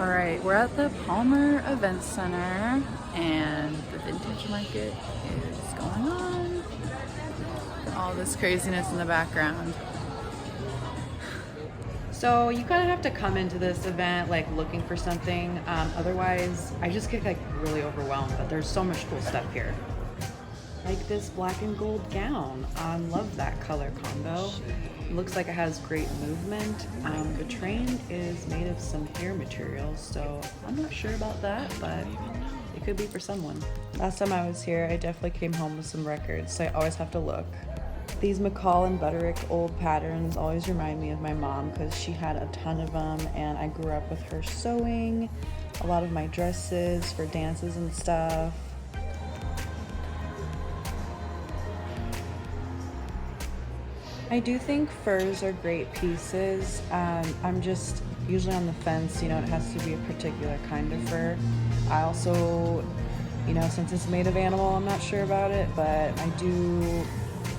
All right, we're at the Palmer Event Center and the vintage market is going on. All this craziness in the background. So you kind of have to come into this event like looking for something. Otherwise, I just get like really overwhelmed. But there's so much cool stuff here. Like this black and gold gown. I love that color combo. It looks like it has great movement. The train is made of some hair material, so I'm not sure about that, but it could be for someone. Last time I was here, I definitely came home with some records, so I always have to look. These McCall and Butterick old patterns always remind me of my mom because she had a ton of them, and I grew up with her sewing a lot of my dresses for dances and stuff. I do think furs are great pieces. I'm just usually on the fence, it has to be a particular kind of fur. I also, since it's made of animal, I'm not sure about it, but I do,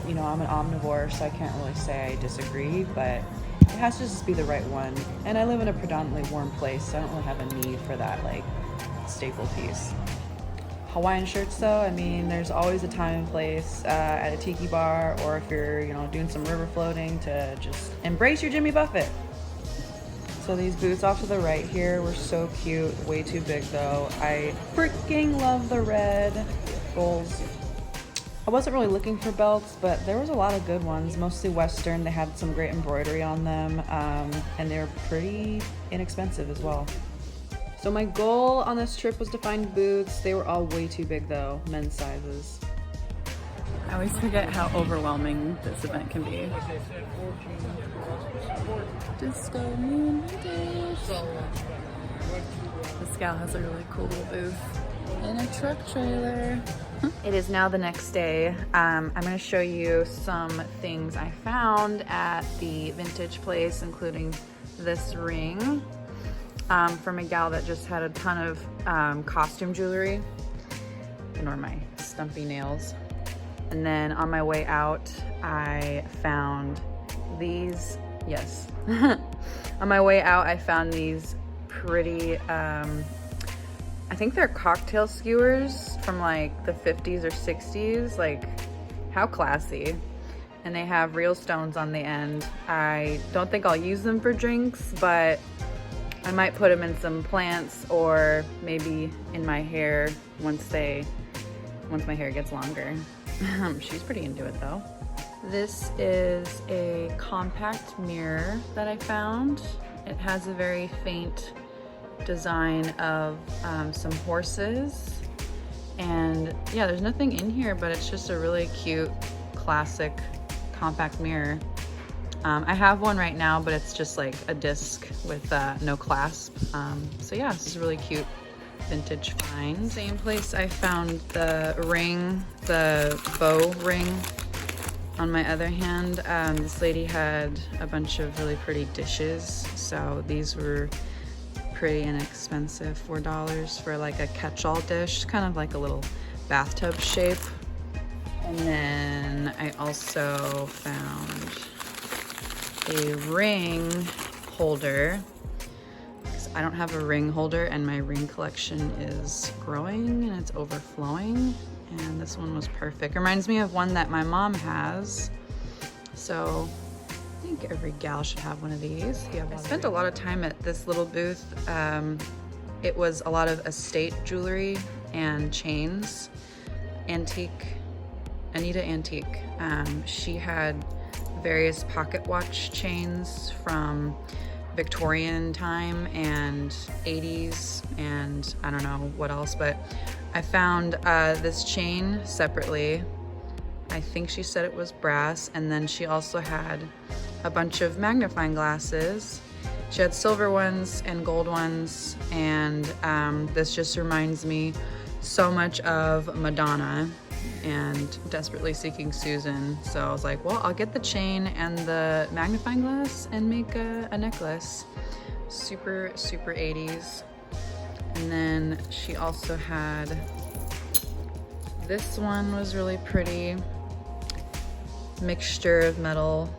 I'm an omnivore, so I can't really say I disagree, but it has to just be the right one. And I live in a predominantly warm place, so I don't really have a need for that, staple piece. Hawaiian shirts though, there's always a time and place at a tiki bar, or if you're, doing some river floating, to just embrace your Jimmy Buffett. So these boots off to the right here were so cute, way too big though. I freaking love the red goals. I wasn't really looking for belts, but there was a lot of good ones, mostly Western. They had some great embroidery on them, and they're pretty inexpensive as well. So my goal on this trip was to find boots. They were all way too big though, men's sizes. I always forget how overwhelming this event can be. Disco Moon Vintage. This gal has a really cool little booth in a truck trailer. It is now the next day. I'm gonna show you some things I found at the vintage place, including this ring. From a gal that just had a ton of costume jewelry. Ignore my stumpy nails. And then on my way out, I found these, yes. On my way out, I found these pretty, I think they're cocktail skewers from the 50s or 60s. How classy. And they have real stones on the end. I don't think I'll use them for drinks, but I might put them in some plants or maybe in my hair once my hair gets longer. She's pretty into it though. This is a compact mirror that I found. It has a very faint design of some horses. And yeah, there's nothing in here, but it's just a really cute, classic compact mirror. I have one right now, but it's just like a disc with no clasp. So yeah, this is a really cute vintage find. Same place I found the ring, the bow ring. On my other hand, this lady had a bunch of really pretty dishes. So these were pretty inexpensive, $4 for a catch-all dish, kind of like a little bathtub shape. And then I also found a ring holder, because I don't have a ring holder and my ring collection is growing and it's overflowing, and this one was perfect. Reminds me of one that my mom has, so I think every gal should have one of these. I spent a lot of time at this little booth. It was a lot of estate jewelry and chains. Anita Antique. She had various pocket watch chains from Victorian time and 80s, and I don't know what else, but I found this chain separately. I think she said it was brass, and then she also had a bunch of magnifying glasses. She had silver ones and gold ones, and this just reminds me so much of Madonna and Desperately Seeking Susan. So I was like, well, I'll get the chain and the magnifying glass and make a necklace. Super, super 80s. And then she also had, this one was really pretty. Mixture of metal,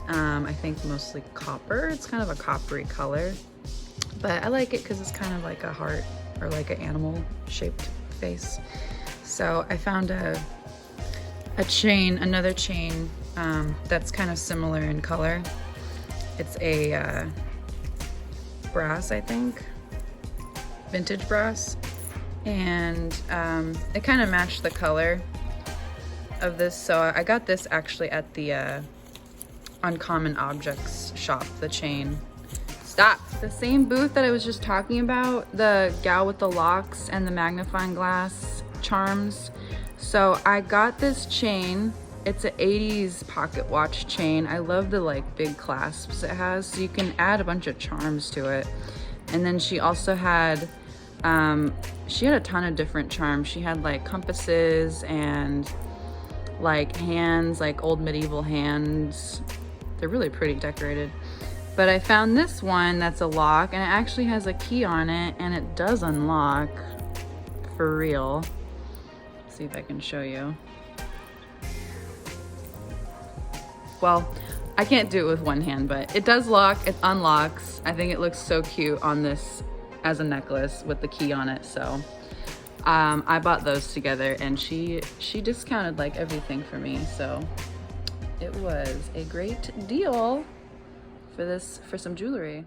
I think mostly copper. It's kind of a coppery color. but I like it because it's kind of like a heart or like an animal shaped face. So I found a chain, another chain that's kind of similar in color. It's a brass, I think, vintage brass, and it kind of matched the color of this. So I got this actually at the Uncommon Objects shop, the chain. Stop! The same booth that I was just talking about, the gal with the locks and the magnifying glass charms. So I got this chain. It's an 80s pocket watch chain. I love the like big clasps it has, so you can add a bunch of charms to it. And then she also had a ton of different charms. She had like compasses and like hands, like old medieval hands. They're really pretty decorated. But I found this one that's a lock, and it actually has a key on it, and it does unlock for real. Let's see if I can show you. Well, I can't do it with one hand, but it does lock, it unlocks. I think it looks so cute on this as a necklace with the key on it. So I bought those together, and she discounted like everything for me. So it was a great deal for some jewelry.